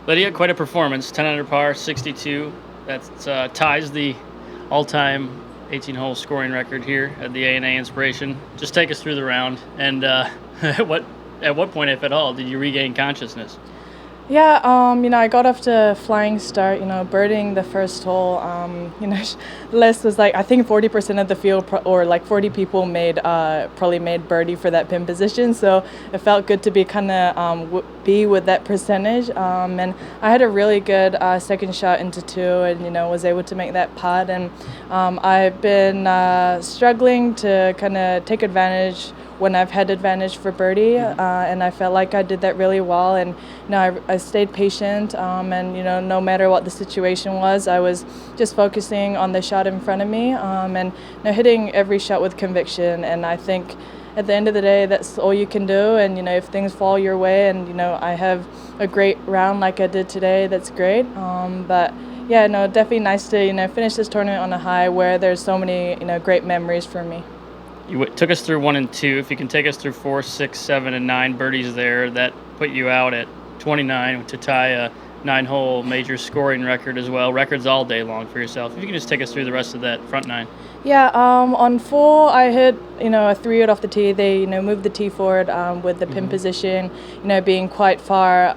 Lydia, quite a performance. 10 under par, 62. That ties the all-time 18-hole scoring record here at the A&A Inspiration. Just take us through the round, and at what point, if at all, did you regain consciousness? Yeah, I got off to a flying start, birding the first hole. The list was like, I think 40% of the field, or like 40 people probably made birdie for that pin position. So it felt good to be kind of be with that percentage. And I had a really good second shot into two, and, was able to make that putt. And I've been struggling to kind of take advantage when I've had advantage for birdie, and I felt like I did that really well. And I stayed patient, and no matter what the situation was, I was just focusing on the shot in front of me, and hitting every shot with conviction. And I think at the end of the day, that's all you can do. And if things fall your way, and I have a great round like I did today, that's great. But yeah, definitely nice to finish this tournament on a high where there's so many great memories for me. You took us through 1 and 2. If you can take us through 4, 6, 7, and 9 birdies there, that put you out at 29 to tie a 9-hole major scoring record as well. Records all day long for yourself. If you can just take us through the rest of that front 9. Yeah, on 4, I hit, a 3-wood off the tee. They, moved the tee forward with the pin position, being quite far,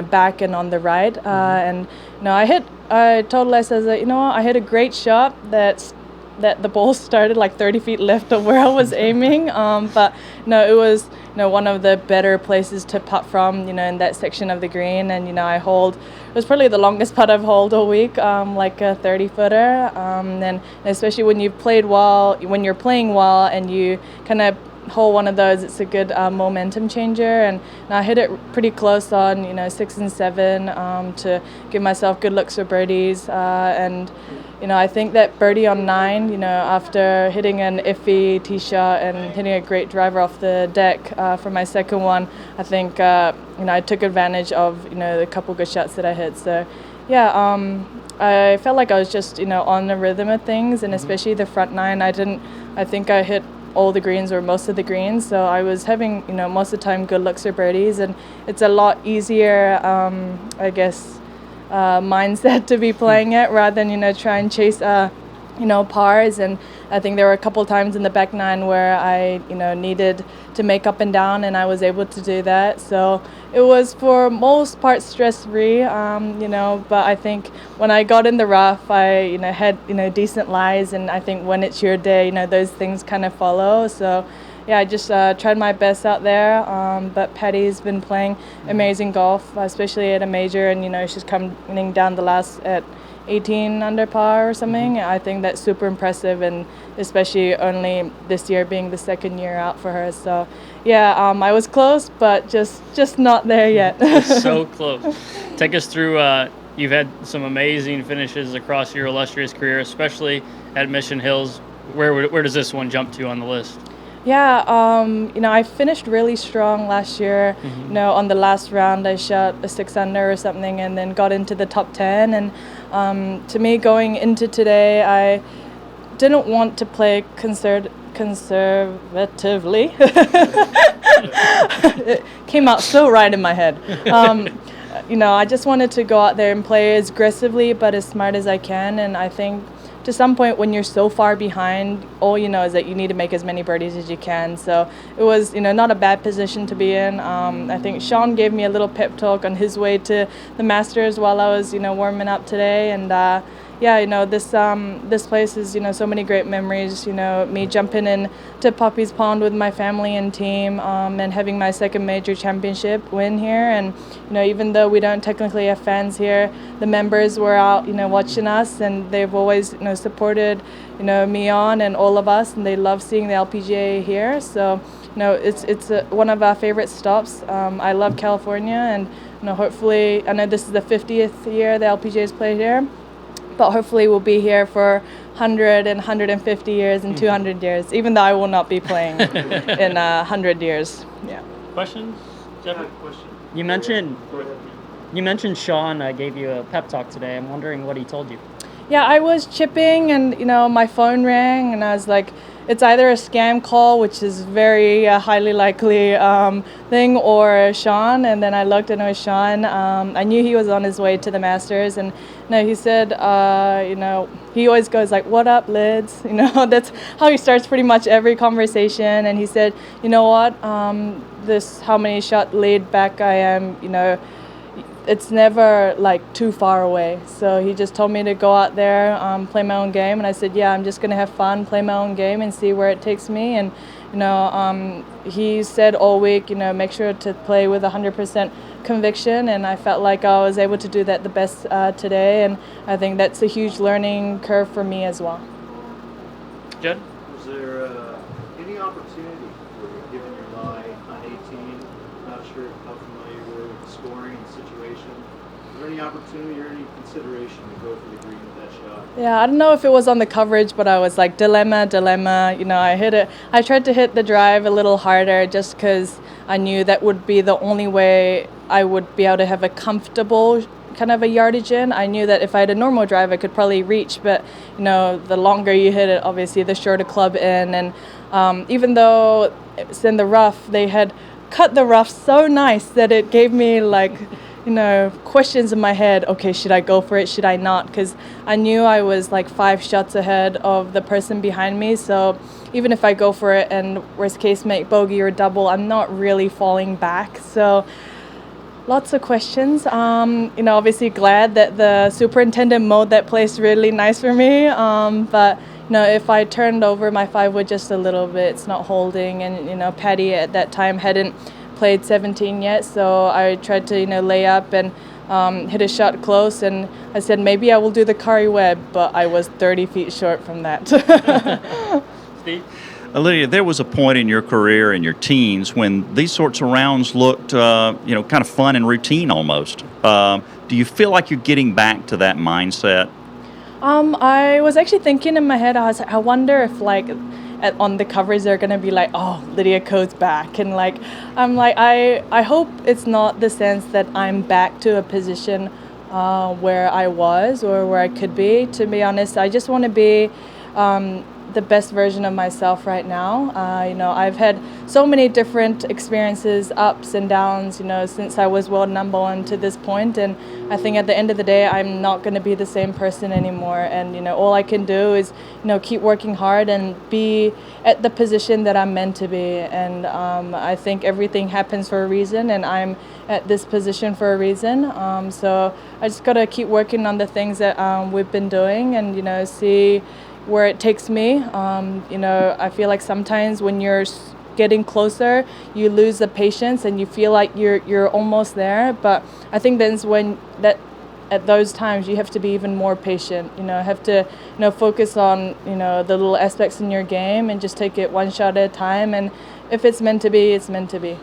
back and on the right. And, I told Les, I hit a great shot that the ball started like 30 feet left of where I was aiming. But it was one of the better places to putt from, in that section of the green. And it was probably the longest putt I've holed all week, like a 30-footer. And especially when you're playing well and you kind of hole one of those, it's a good momentum changer. And I hit it pretty close on 6 and 7 to give myself good looks for birdies. And I think that birdie on 9, after hitting an iffy tee shot and hitting a great driver off the deck for my second one, I think I took advantage of the couple good shots that I hit. So yeah, I felt like I was just on the rhythm of things, and especially the front 9, I think I hit all the greens or most of the greens, so I was having most of the time good looks or birdies, and it's a lot easier I guess mindset to be playing it rather than try and chase pars. And I think there were a couple times in the back 9 where I needed to make up and down, and I was able to do that. So it was for most part stress free, but I think when I got in the rough, I had decent lies, and I think when it's your day, those things kind of follow. So yeah, I just tried my best out there, but Patty's been playing amazing golf, especially at a major, and she's coming down the last at 18 under par or something. I think that's super impressive, and especially only this year being the second year out for her. So yeah, I was close, but just not there yet. So close. Take us through, you've had some amazing finishes across your illustrious career, especially at Mission Hills. Where does this one jump to on the list? Yeah, I finished really strong last year. On the last round, I shot a 6 under or something, and then got into the top 10. And to me, going into today, I didn't want to play conservatively. It came out so right in my head. I just wanted to go out there and play as aggressively but as smart as I can. And I think to some point when you're so far behind, all you know is that you need to make as many birdies as you can. So it was, not a bad position to be in. I think Sean gave me a little pep talk on his way to the Masters while I was, warming up today. And this place is, so many great memories. Me jumping in to Poppy's Pond with my family and team, and having my second major championship win here. And even though we don't technically have fans here, the members were out, watching us, and they've always, supported, me on and all of us, and they love seeing the LPGA here. So, it's one of our favorite stops. I love California, and hopefully, I know this is the 50th year the LPGA's played here. But hopefully we'll be here for 100 and 150 years and 200 years, even though I will not be playing in 100 years. Yeah. Questions? Jeff? Question. You mentioned Sean gave you a pep talk today. I'm wondering what he told you. Yeah, I was chipping, and my phone rang, and I was like, it's either a scam call, which is very highly likely thing, or Sean. And then I looked and it was Sean. I knew he was on his way to the Masters, and he said, he always goes like, "What up, Lids?" That's how he starts pretty much every conversation. And he said, "You know what? This how many shot lead back I am. It's never like too far away." So he just told me to go out there, play my own game, and I said, "Yeah, I'm just gonna have fun, play my own game, and see where it takes me." And he said all week, make sure to play with 100% conviction, and I felt like I was able to do that the best today, and I think that's a huge learning curve for me as well. Judd? Was there any opportunity for you, given your lie on 18? Not sure how familiar you were with the scoring and situation. Was there any opportunity or any consideration to go for the green with that shot? Yeah, I don't know if it was on the coverage, but I was like, dilemma. I hit it. I tried to hit the drive a little harder just because I knew that would be the only way I would be able to have a comfortable kind of a yardage in. I knew that if I had a normal drive, I could probably reach, but the longer you hit it, obviously the shorter club in. And even though it's in the rough, they had cut the rough so nice that it gave me like questions in my head. Okay, should I go for it? Should I not? Because I knew I was like 5 shots ahead of the person behind me. So even if I go for it and worst case make bogey or double, I'm not really falling back. So lots of questions. Obviously glad that the superintendent mowed that place really nice for me. But if I turned over my 5-wood just a little bit, it's not holding. And Patty at that time hadn't played 17 yet, so I tried to lay up and hit a shot close, and I said maybe I will do the Kari Webb, but I was 30 feet short from that. Steve? Lydia, there was a point in your career in your teens when these sorts of rounds looked, kind of fun and routine almost. Do you feel like you're getting back to that mindset? I was actually thinking in my head, I wonder if on the covers they're gonna be like, "Oh, Lydia Ko's back," and I hope it's not the sense that I'm back to a position where I was or where I could be. To be honest, I just want to be the best version of myself right now. I've had so many different experiences, ups and downs, since I was world number 1 to this point. And I think at the end of the day, I'm not going to be the same person anymore. And, all I can do is, keep working hard and be at the position that I'm meant to be. And I think everything happens for a reason, and I'm at this position for a reason. So I just got to keep working on the things that we've been doing and, see where it takes me. I feel like sometimes when you're getting closer, you lose the patience and you feel like you're almost there. But I think that's when at those times you have to be even more patient. Have to focus on the little aspects in your game and just take it one shot at a time. And if it's meant to be, it's meant to be.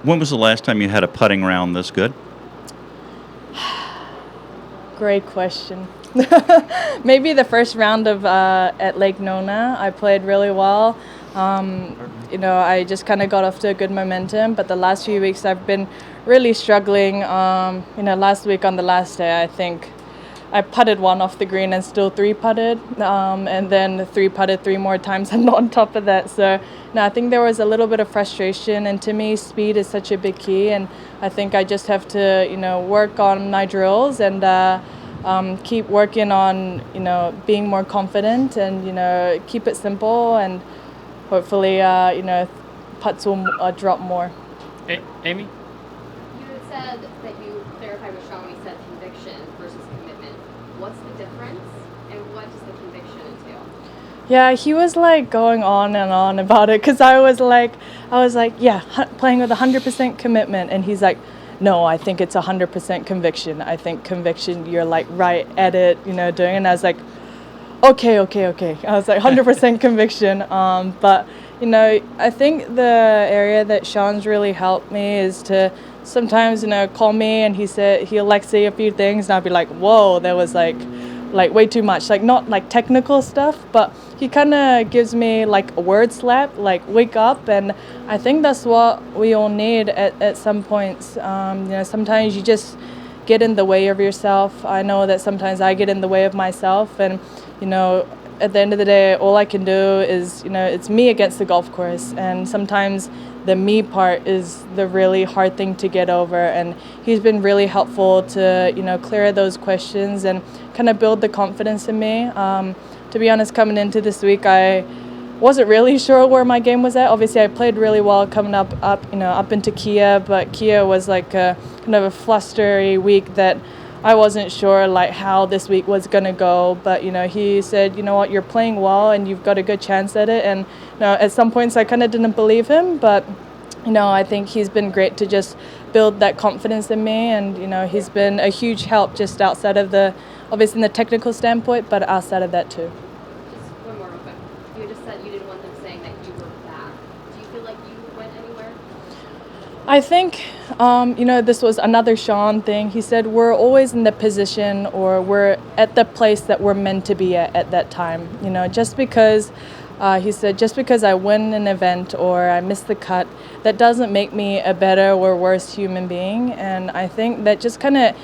When was the last time you had a putting round this good? Great question. Maybe the first round of at Lake Nona, I played really well. I just kind of got off to a good momentum, but the last few weeks I've been really struggling. Last week on the last day, I think I putted one off the green and still 3-putted, and then 3-putted 3 more times and on top of that. So I think there was a little bit of frustration, and to me, speed is such a big key, and I think I just have to, work on my drills and keep working on, being more confident and, keep it simple, and hopefully, putts will drop more. Hey, Amy? You had said that you clarified with Sean when he said conviction versus commitment. What's the difference, and what does the conviction entail? Yeah, he was going on and on about it, because I was like, yeah, playing with 100% commitment, and he's like, no, I think it's 100% conviction. I think conviction, you're right at it, doing it. And I was like, okay. I was like 100% conviction. But, I think the area that Sean's really helped me is to sometimes, call me and he'll say a few things and I'll be like, whoa, that was like way too much. Not technical stuff, but he kind of gives me a word slap, wake up. And I think that's what we all need at some points. Sometimes you just get in the way of yourself. I know that sometimes I get in the way of myself, and at the end of the day, all I can do is, it's me against the golf course. And sometimes the me part is the really hard thing to get over. And he's been really helpful to, clear those questions and kind of build the confidence in me. To be honest, coming into this week, I wasn't really sure where my game was at. Obviously, I played really well coming up into Kia, but Kia was like a kind of a flustery week that I wasn't sure like how this week was gonna go. But he said, what, you're playing well and you've got a good chance at it. And at some points I kind of didn't believe him, but I think he's been great to just build that confidence in me. And he's been a huge help just outside of obviously in the technical standpoint, but outside of that too. Just one more real quick. You just said you didn't want them saying that you were back. Do you feel like you went anywhere? I think, this was another Sean thing. He said we're always in the position or we're at the place that we're meant to be at that time. Just because, he said, just because I win an event or I miss the cut, that doesn't make me a better or worse human being. And I think that just kind of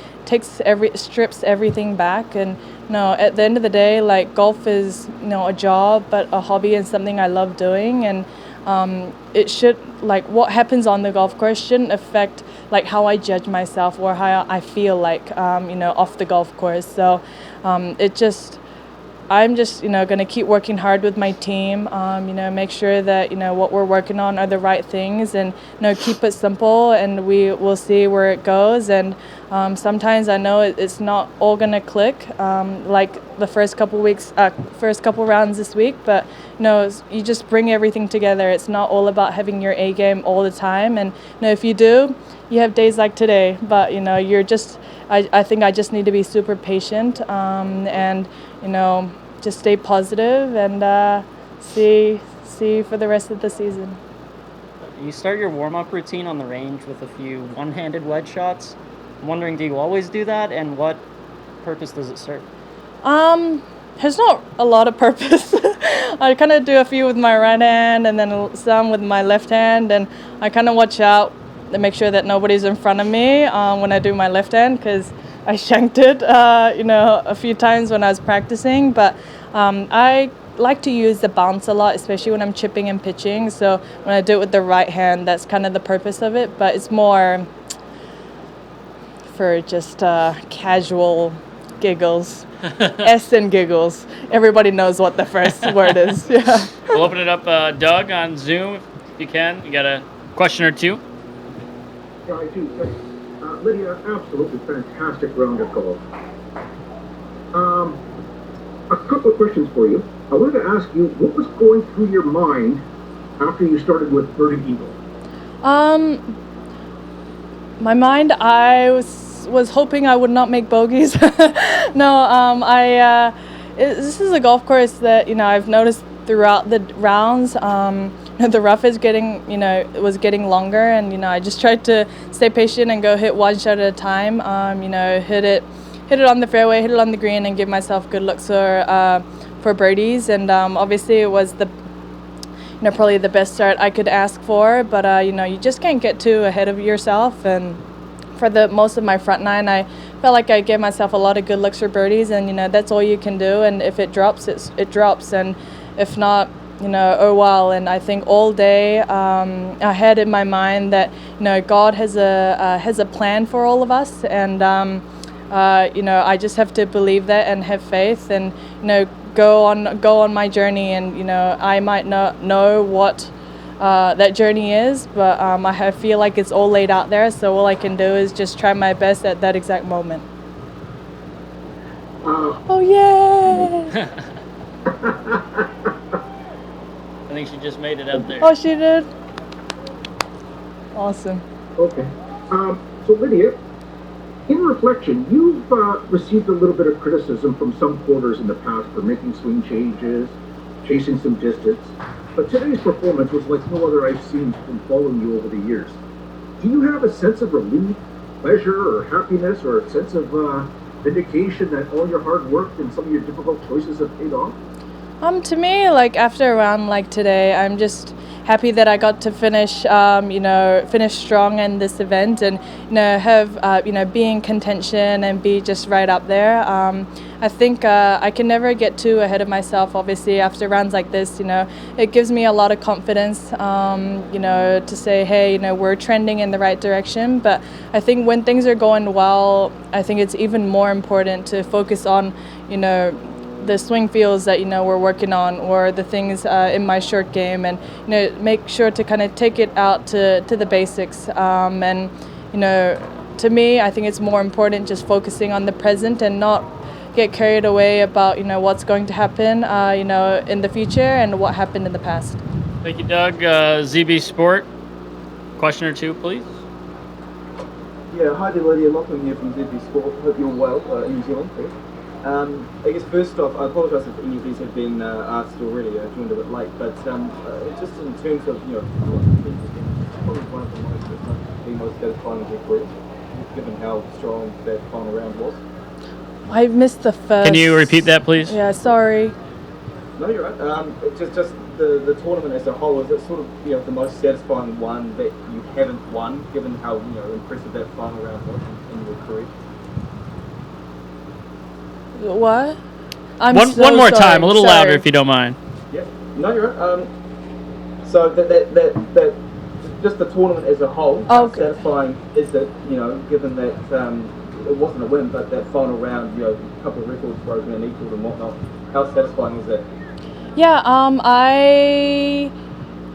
strips everything back. And at the end of the day, like golf is, a job, but a hobby and something I love doing. And it should, like, what happens on the golf course shouldn't affect like how I judge myself or how I feel like off the golf course. So I'm just going to keep working hard with my team, make sure that what we're working on are the right things, and keep it simple, and we'll see where it goes. And sometimes I know it's not all going to click like the first couple rounds this week, but you just bring everything together. It's not all about having your A game all the time, and if you do, you have days like today, but I think I just need to be super patient, and just stay positive and see for the rest of the season. You start your warm-up routine on the range with a few one-handed wedge shots. I'm wondering, do you always do that, and what purpose does it serve? There's not a lot of purpose. I kind of do a few with my right hand and then some with my left hand, and I kind of watch out to make sure that nobody's in front of me when I do my left hand, because I shanked it, a few times when I was practicing. But I like to use the bounce a lot, especially when I'm chipping and pitching. So when I do it with the right hand, that's kind of the purpose of it. But it's more for just casual giggles. S and giggles. Everybody knows what the first word is. Yeah. We'll open it up, Doug, on Zoom if you can. You got a question or two? Yeah, I do. Thanks. Lydia, absolutely fantastic round of golf. A couple of questions for you. I wanted to ask you, what was going through your mind after you started with Birdie Eagle? My mind, I was hoping I would not make bogeys. No, this is a golf course that I've noticed throughout the rounds. The rough is was getting longer, and I just tried to stay patient and go hit one shot at a time. Hit it on the fairway, hit it on the green, and give myself good looks for birdies. And obviously it was probably the best start I could ask for. But you just can't get too ahead of yourself. And for most of my front nine, I felt like I gave myself a lot of good looks for birdies, and that's all you can do. And if it drops, it drops, and if not, oh well. And I think all day I had in my mind that God has a plan for all of us, and I just have to believe that and have faith, and go on my journey. And I might not know what that journey is, but I feel like it's all laid out there, so all I can do is just try my best at that exact moment. Oh yeah. I think she just made it up there. Oh, she did? Awesome. Okay. So Lydia, in reflection, you've received a little bit of criticism from some quarters in the past for making swing changes, chasing some distance, but today's performance was like no other I've seen from following you over the years. Do you have a sense of relief, pleasure, or happiness, or a sense of vindication that all your hard work and some of your difficult choices have paid off? To me, like after a round like today, I'm just happy that I got to finish strong in this event, and have be in contention and be just right up there. I think I can never get too ahead of myself. Obviously, after rounds like this, it gives me a lot of confidence, to say, hey, we're trending in the right direction. But I think when things are going well, I think it's even more important to focus on, the swing feels that we're working on, or the things in my short game, and make sure to kind of take it out to the basics. And to me, I think it's more important just focusing on the present and not get carried away about what's going to happen in the future and what happened in the past. Thank you, Doug. ZB Sport, question or two, please. Yeah, hi there, Lydia. Lachlan here from ZB Sport. Hope you're well in New Zealand. I guess first off, I apologise if any of these have been asked already. I joined a bit late, but just in terms of probably one of the most satisfying of your career, given how strong that final round was. I missed the first. Can you repeat that, please? Yeah, sorry. No, you're right. Just the tournament as a whole, is it sort of the most satisfying one that you haven't won, given how impressive that final round was in your career? What? One more sorry. time, a little Sorry. louder if you don't mind. Yeah, no, you're right. So that just the tournament as a whole, how satisfying is it? Given that it wasn't a win, but that final round, a couple of records broken and equalled and whatnot. How satisfying is that? Yeah, I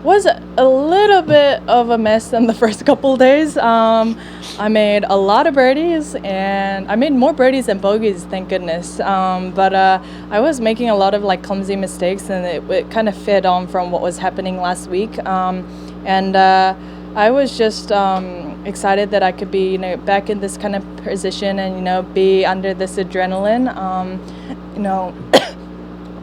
was a little bit of a mess in the first couple of days. I made a lot of birdies, and I made more birdies than bogeys, thank goodness. But I was making a lot of clumsy mistakes, and it kind of fed on from what was happening last week. And I was just excited that I could be back in this kind of position and be under this adrenaline.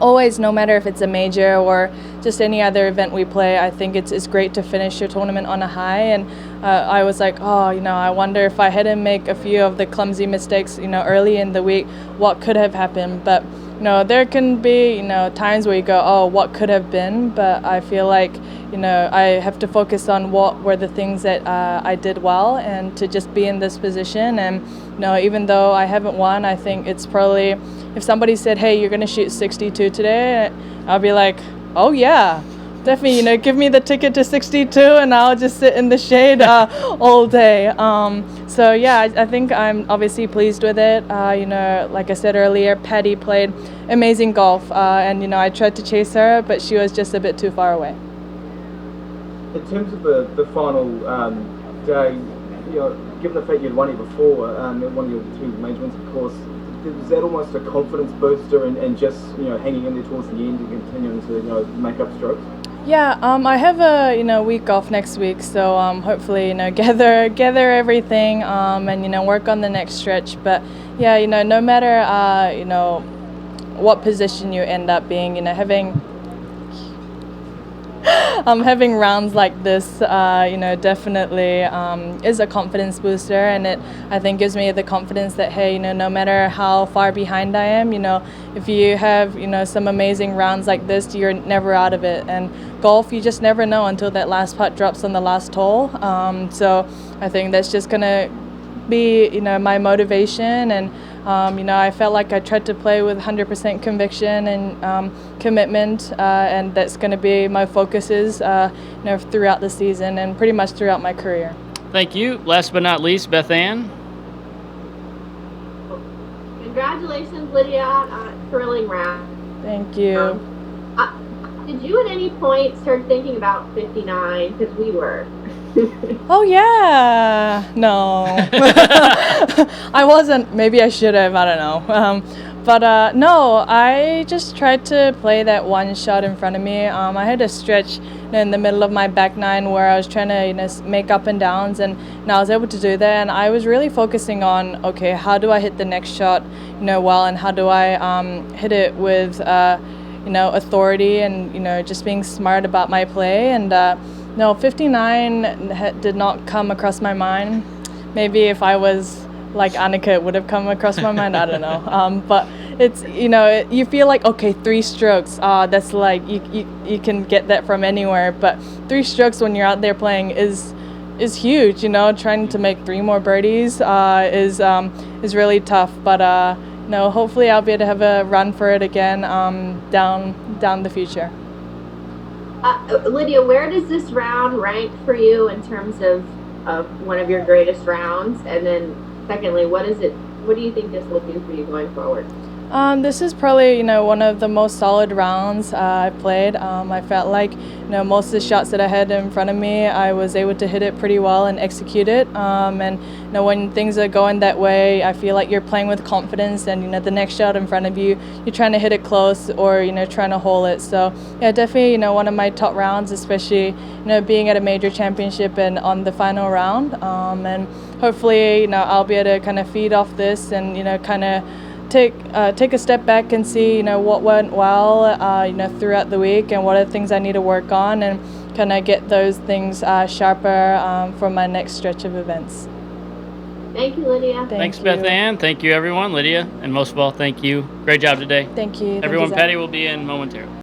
Always, no matter if it's a major or just any other event we play, I think it's great to finish your tournament on a high. And I was like, I wonder if I hadn't make a few of the clumsy mistakes, early in the week, what could have happened. But there can be times where you go, what could have been. But I feel like I have to focus on what were the things that I did well, and to just be in this position. And even though I haven't won, I think it's probably, if somebody said, hey, you're going to shoot 62 today, I'll be like, oh yeah, definitely, give me the ticket to 62 and I'll just sit in the shade all day. So yeah, I think I'm obviously pleased with it. Like I said earlier, Patty played amazing golf, and I tried to chase her, but she was just a bit too far away. In terms of the final day, given the fact you'd won it before, one of your two major wins, of course, was that almost a confidence booster and just hanging in there towards the end and continuing to make up strokes? Yeah, I have a week off next week, so hopefully gather everything and work on the next stretch. But yeah, no matter what position you end up being, having rounds like this, definitely is a confidence booster, and it, I think, gives me the confidence that, hey, no matter how far behind I am, if you have, some amazing rounds like this, you're never out of it. And golf, you just never know until that last putt drops on the last hole. So I think that's just gonna be, my motivation. And I felt like I tried to play with 100% conviction and commitment, and that's going to be my focuses, throughout the season and pretty much throughout my career. Thank you. Last but not least, Beth Ann. Congratulations, Lydia, on a thrilling round. Thank you. Did you at any point start thinking about 59? Because we were. Oh yeah, no. I wasn't. Maybe I should have. I don't know. But no, I just tried to play that one shot in front of me. I had a stretch in the middle of my back nine where I was trying to make up and downs, and I was able to do that. And I was really focusing on, okay, how do I hit the next shot, well, and how do I hit it with authority and just being smart about my play. And no, 59 did not come across my mind. Maybe if I was like Annika, it would have come across my mind. I don't know. But it's, you feel like, okay, 3 strokes. That's like, you can get that from anywhere. But 3 strokes when you're out there playing is huge. Trying to make 3 more birdies is really tough. But hopefully I'll be able to have a run for it again down the future. Lydia, where does this round rank for you in terms of one of your greatest rounds? And then secondly, what do you think this will do for you going forward? This is probably, one of the most solid rounds I've played. I felt like, most of the shots that I had in front of me, I was able to hit it pretty well and execute it. And, when things are going that way, I feel like you're playing with confidence and, the next shot in front of you, you're trying to hit it close or, trying to hole it. So, yeah, definitely, one of my top rounds, especially, being at a major championship and on the final round. And hopefully, I'll be able to kind of feed off this and, kind of take a step back and see what went well throughout the week and what are the things I need to work on and kind of get those things sharper for my next stretch of events. Thank you, Lydia. Thanks, Beth Ann. Thank you, everyone. Lydia, and most of all, thank you. Great job today. Thank you. Everyone, Zach. Patty will be in momentarily.